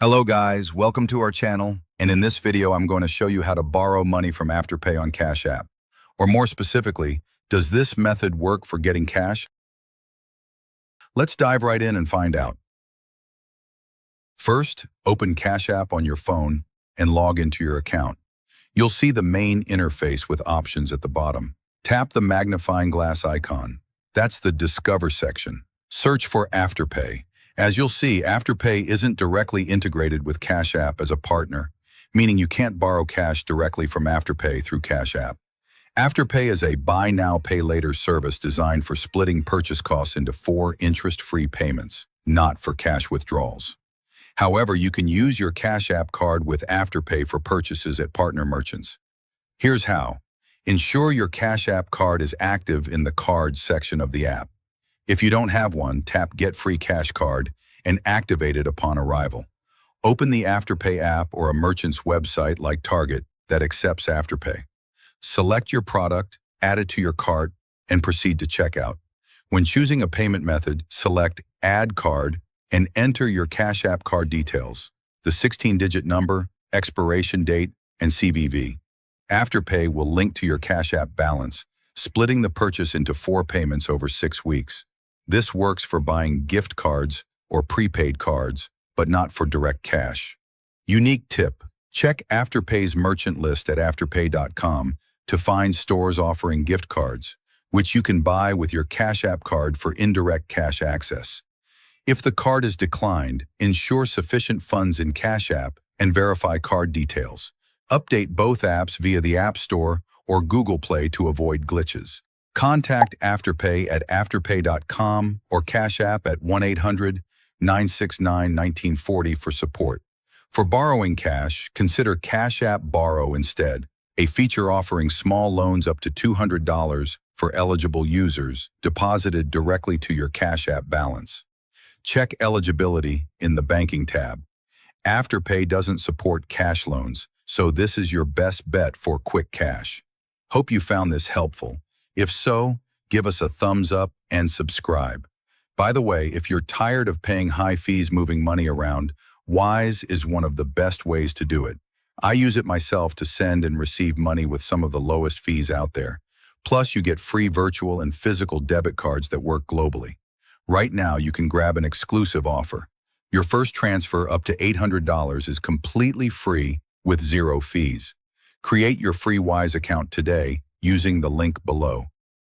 Hello guys, welcome to our channel, and in this video I'm going to show you how to borrow money from Afterpay on Cash App. Or more specifically, does this method work for getting cash? Let's dive right in and find out. First, open Cash App on your phone and log into your account. You'll see the main interface with options at the bottom. Tap the magnifying glass icon. That's the Discover section. Search for Afterpay. As you'll see, Afterpay isn't directly integrated with Cash App as a partner, meaning you can't borrow cash directly from Afterpay through Cash App. Afterpay is a buy now, pay later service designed for splitting purchase costs into 4 interest-free payments, not for cash withdrawals. However, you can use your Cash App card with Afterpay for purchases at partner merchants. Here's how. Ensure your Cash App card is active in the Cards section of the app. If you don't have one, tap Get Free Cash Card and activate it upon arrival. Open the Afterpay app or a merchant's website like Target that accepts Afterpay. Select your product, add it to your cart, and proceed to checkout. When choosing a payment method, select Add Card and enter your Cash App card details, the 16-digit number, expiration date, and CVV. Afterpay will link to your Cash App balance, splitting the purchase into 4 payments over 6 weeks. This works for buying gift cards or prepaid cards, but not for direct cash. Unique tip: check Afterpay's merchant list at afterpay.com to find stores offering gift cards, which you can buy with your Cash App card for indirect cash access. If the card is declined, ensure sufficient funds in Cash App and verify card details. Update both apps via the App Store or Google Play to avoid glitches. Contact Afterpay at afterpay.com or Cash App at 1-800-969-1940 for support. For borrowing cash, consider Cash App Borrow instead, a feature offering small loans up to $200 for eligible users deposited directly to your Cash App balance. Check eligibility in the Banking tab. Afterpay doesn't support cash loans, so this is your best bet for quick cash. Hope you found this helpful. If so, give us a thumbs up and subscribe. By the way, if you're tired of paying high fees moving money around, Wise is one of the best ways to do it. I use it myself to send and receive money with some of the lowest fees out there. Plus, you get free virtual and physical debit cards that work globally. Right now, you can grab an exclusive offer. Your first transfer up to $800 is completely free with 0 fees. Create your free Wise account today using the link below.